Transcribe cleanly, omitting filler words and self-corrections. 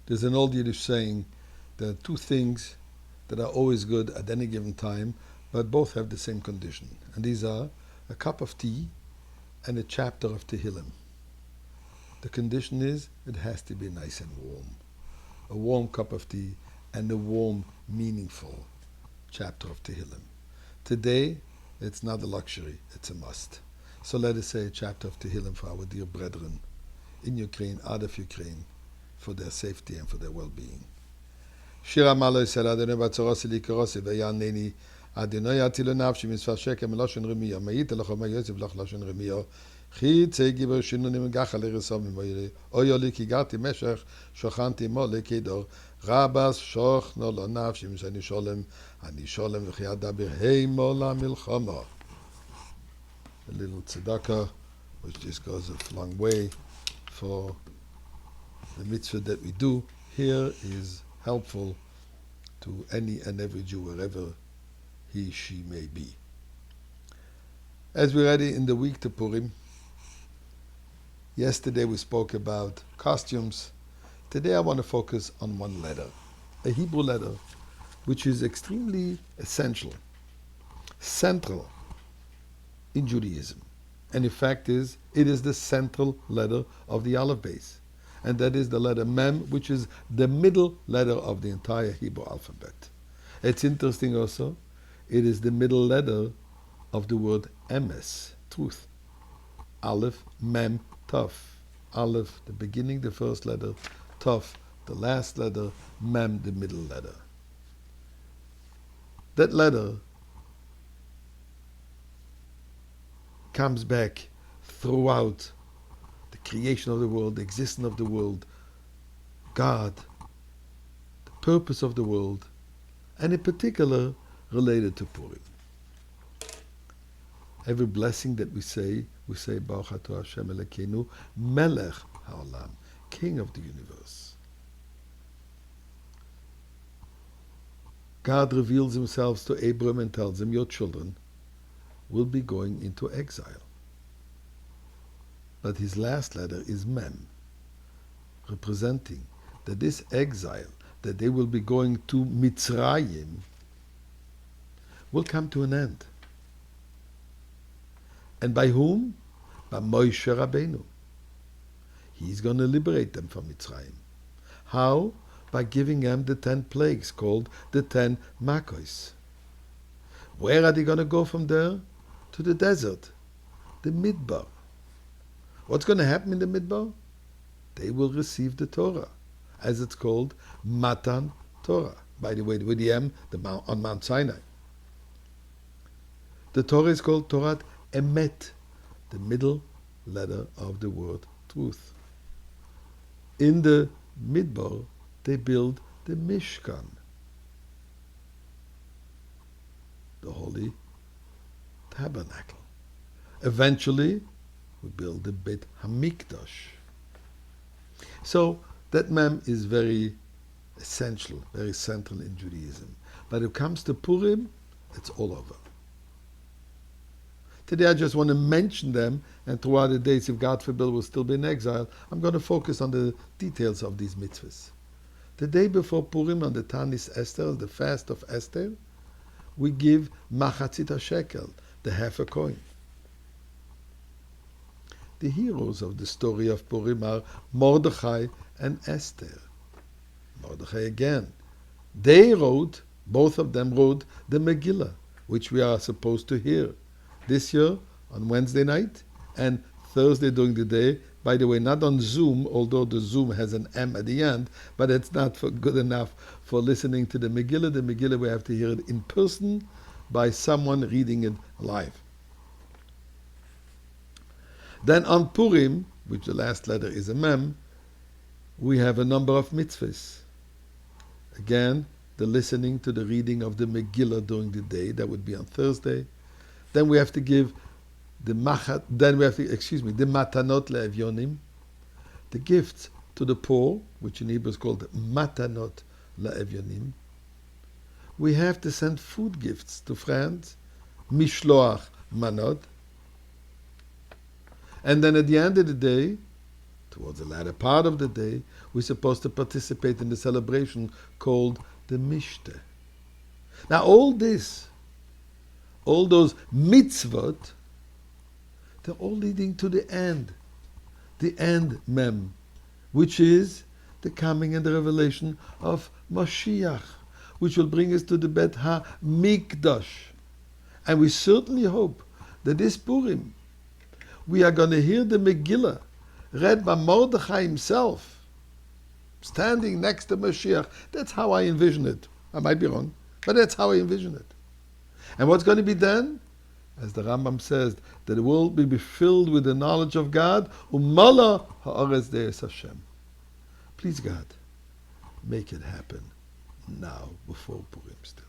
There's an old Yiddish saying, there are two things that are always good at any given time, but both have the same condition. And these are a cup of tea and a chapter of Tehillim. The condition is it has to be nice and warm. A warm cup of tea and a warm, meaningful chapter of Tehillim. Today, it's not a luxury, it's a must. So let us say a chapter of Tehillim for our dear brethren in Ukraine, out of Ukraine, for their safety and for their well-being. Shir HaMalot Yisrael Adonai Batzorosi Likorosi V'yaneni Adonai Atilu Nafshi Mitzvah Shekem Meloshen Remiyo Me'it Elocho Me'yosef Loch Loshen Remiyo Chi Tzei Giber Shinunim Gacha L'Risom Mimoyre Oyoli Ki Garti Meshech Shochanti Mo Lekedor Rabas Shochno Lo Nafshi Mishani Sholem Ani Sholem V'chi Adabir Heimo La Milchama. A little tzedakah, which just goes a long way for the mitzvah that we do here, is helpful to any and every Jew, wherever he, she may be. As we're ready in the week to Purim, yesterday we spoke about costumes. Today I want to focus on one letter, a Hebrew letter, which is extremely essential, central in Judaism. And in fact it is the central letter of the Aleph base. And that is the letter MEM, which is the middle letter of the entire Hebrew alphabet. It's interesting also, it is the middle letter of the word emes, truth. Aleph, Mem, Tov. Aleph, the beginning, the first letter. Tov, the last letter. Mem, the middle letter. That letter comes back throughout the creation of the world, the existence of the world, God, the purpose of the world, and in particular related to Purim. Every blessing that we say Baruch Atah Hashem Elokeinu Melech HaOlam, King of the universe. God reveals himself to Abraham and tells him, your children will be going into exile. But his last letter is Mem, representing that this exile, that they will be going to Mitzrayim, will come to an end. And by whom? By Moshe Rabbeinu. He's going to liberate them from Mitzrayim. How? By giving them the 10 plagues called the 10 Makos. Where are they going to go from there? To the desert, the Midbar. What's going to happen in the Midbar? They will receive the Torah, as it's called Matan Torah. By the way, with the M, on Mount Sinai. The Torah is called Torah Emet, the middle letter of the word truth. In the Midbar, they build the Mishkan, the holy tabernacle. Eventually, we build the Beit Hamikdash. So that Mem is very essential, very central in Judaism. But when it comes to Purim, it's all over. Today I just want to mention them, and throughout the days, if God forbid we'll still be in exile, I'm going to focus on the details of these mitzvahs. The day before Purim, on the Tanis Esther, the fast of Esther, we give Machatzit shekel, the half a coin. The heroes of the story of Purim are Mordechai and Esther. Mordechai again. They wrote, both of them wrote the Megillah, which we are supposed to hear this year on Wednesday night and Thursday during the day. By the way, not on Zoom, although the Zoom has an M at the end, but it's not good enough for listening to the Megillah. The Megillah, we have to hear it in person by someone reading it live. Then on Purim, which the last letter is a Mem, we have a number of mitzvahs. Again, the listening to the reading of the Megillah during the day, that would be on Thursday. Then we have to give the matanot le'evyonim, the gifts to the poor, which in Hebrew is called matanot le'evyonim. We have to send food gifts to friends, mishloach manot. And then at the end of the day, Towards the latter part of the day, we're supposed to participate in the celebration called the Mishte. Now all this, all those mitzvot, they're all leading to the end MEM, which is the coming and the revelation of Mashiach, which will bring us to the Bet HaMikdash. And we certainly hope that this Purim, we are going to hear the Megillah read by Mordechai himself, standing next to Mashiach. That's how I envision it. I might be wrong, but that's how I envision it. And what's going to be done? As the Rambam says, that the world will be filled with the knowledge of God. Umala ha'aretz de'es Hashem. Please God, make it happen now before Purim still.